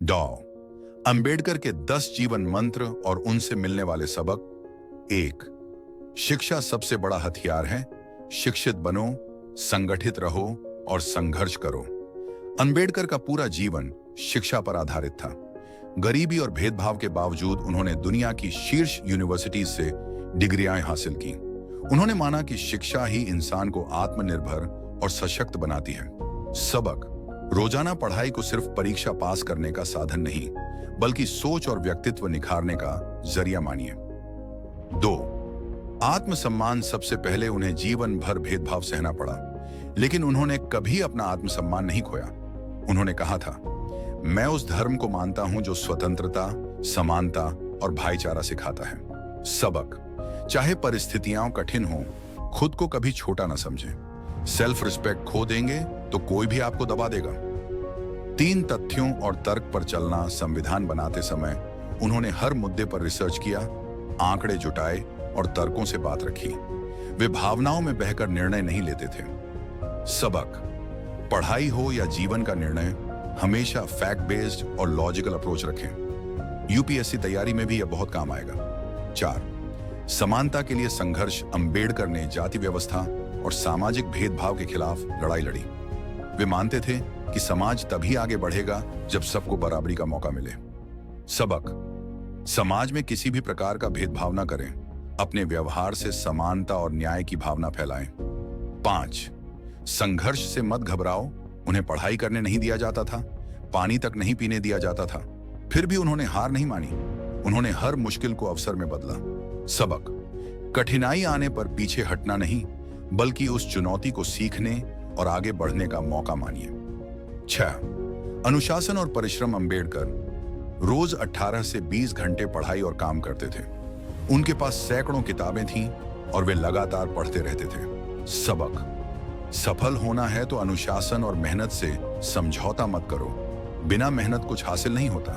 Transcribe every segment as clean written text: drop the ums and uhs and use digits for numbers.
डॉ अंबेडकर के 10 जीवन मंत्र और उनसे मिलने वाले सबक। 1। शिक्षा सबसे बड़ा हथियार है। शिक्षित बनो, संगठित रहो और संघर्ष करो। अंबेडकर का पूरा जीवन शिक्षा पर आधारित था। गरीबी और भेदभाव के बावजूद उन्होंने दुनिया की शीर्ष यूनिवर्सिटीज से डिग्रियां हासिल की। उन्होंने माना कि शिक्षा ही इंसान को आत्मनिर्भर और सशक्त बनाती है। सबक। रोजाना पढ़ाई को सिर्फ परीक्षा पास करने का साधन नहीं, बल्कि सोच और व्यक्तित्व निखारने का जरिया मानिए। 2। आत्मसम्मान। सबसे पहले उन्हें जीवन भर भेदभाव सहना पड़ा, लेकिन उन्होंने कभी अपना आत्मसम्मान नहीं खोया। उन्होंने कहा था, मैं उस धर्म को मानता हूं जो स्वतंत्रता, समानता और भाईचारा सिखाता है। सबक। चाहे परिस्थितियां कठिन हों, खुद को कभी छोटा ना समझें। सेल्फ रिस्पेक्ट खो देंगे तो कोई भी आपको दबा देगा। 3 तथ्यों और तर्क पर चलना। संविधान बनाते समय उन्होंने हर मुद्दे पर रिसर्च किया, आंकड़े जुटाए और तर्कों से बात रखी। वे भावनाओं में बहकर निर्णय नहीं लेते थे। सबक। पढ़ाई हो या जीवन का निर्णय, हमेशा फैक्ट बेस्ड और लॉजिकल अप्रोच रखें। यूपीएससी तैयारी में भी यह बहुत काम आएगा। 4। समानता के लिए संघर्ष। अंबेडकर ने जाति व्यवस्था और सामाजिक भेदभाव के खिलाफ लड़ाई लड़ी। वे मानते थे कि समाज तभी आगे बढ़ेगा जब सबको बराबरी का मौका मिले। सबक। समाज में किसी भी प्रकार का भेदभाव न करें। अपने व्यवहार से समानता और न्याय की भावना फैलाएं। 5। संघर्ष से मत घबराओ। उन्हें पढ़ाई करने नहीं दिया जाता था, पानी तक नहीं पीने दिया जाता था, फिर भी उन्होंने हार नहीं मानी। उन्होंने हर मुश्किल को अवसर में बदला। सबक। कठिनाई आने पर पीछे हटना नहीं, बल्कि उस चुनौती को सीखने और आगे बढ़ने का मौका मानिए। 6। अनुशासन और परिश्रम। अंबेडकर रोज 18 से 20 घंटे पढ़ाई और काम करते थे। उनके पास सैकड़ों किताबें थीं और वे लगातार पढ़ते रहते थे। सबक। सफल होना है तो अनुशासन और मेहनत से समझौता मत करो। बिना मेहनत कुछ हासिल नहीं होता।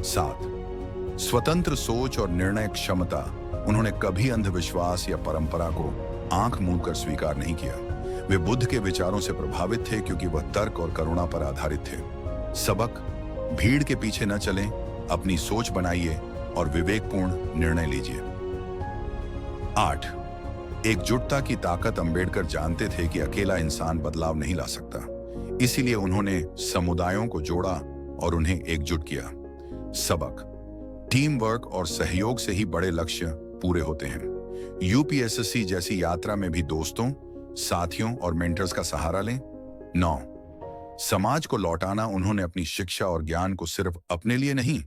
7। स्वतंत्र सोच और निर्णय क्षमता। उन्होंने कभी अंधविश्वास या परंपरा को आंख मूंद कर स्वीकार नहीं किया। वे बुद्ध के विचारों से प्रभावित थे क्योंकि वह तर्क और करुणा पर आधारित थे। सबक। भीड़ के पीछे न चलें, अपनी सोच बनाइए और विवेकपूर्ण निर्णय लीजिए। 8। एकजुटता की ताकत। अंबेडकर जानते थे कि अकेला इंसान बदलाव नहीं ला सकता, इसीलिए उन्होंने समुदायों को जोड़ा और उन्हें एकजुट किया। सबक। टीम वर्क और सहयोग से ही बड़े लक्ष्य पूरे होते हैं। यूपीएससी जैसी यात्रा में भी दोस्तों, साथियों और मेंटर्स का सहारा लें। 9। समाज को लौटाना। उन्होंने अपनी शिक्षा और ज्ञान को सिर्फ अपने लिए नहीं,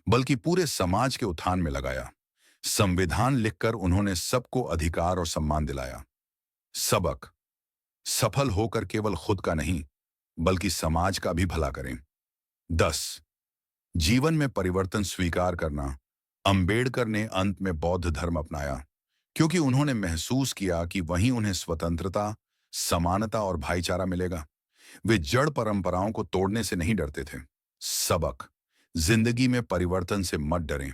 बल्कि पूरे समाज के उत्थान में लगाया। संविधान लिखकर उन्होंने सबको अधिकार और सम्मान दिलाया। सबक। सफल होकर केवल खुद का नहीं, बल्कि समाज का भी भला करें। 10। जीवन में परिवर्तन स्वीकार करना। अंबेडकर ने अंत में बौद्ध धर्म अपनाया, क्योंकि उन्होंने महसूस किया कि वहीं उन्हें स्वतंत्रता, समानता और भाईचारा मिलेगा। वे जड़ परंपराओं को तोड़ने से नहीं डरते थे। सबक। जिंदगी में परिवर्तन से मत डरें,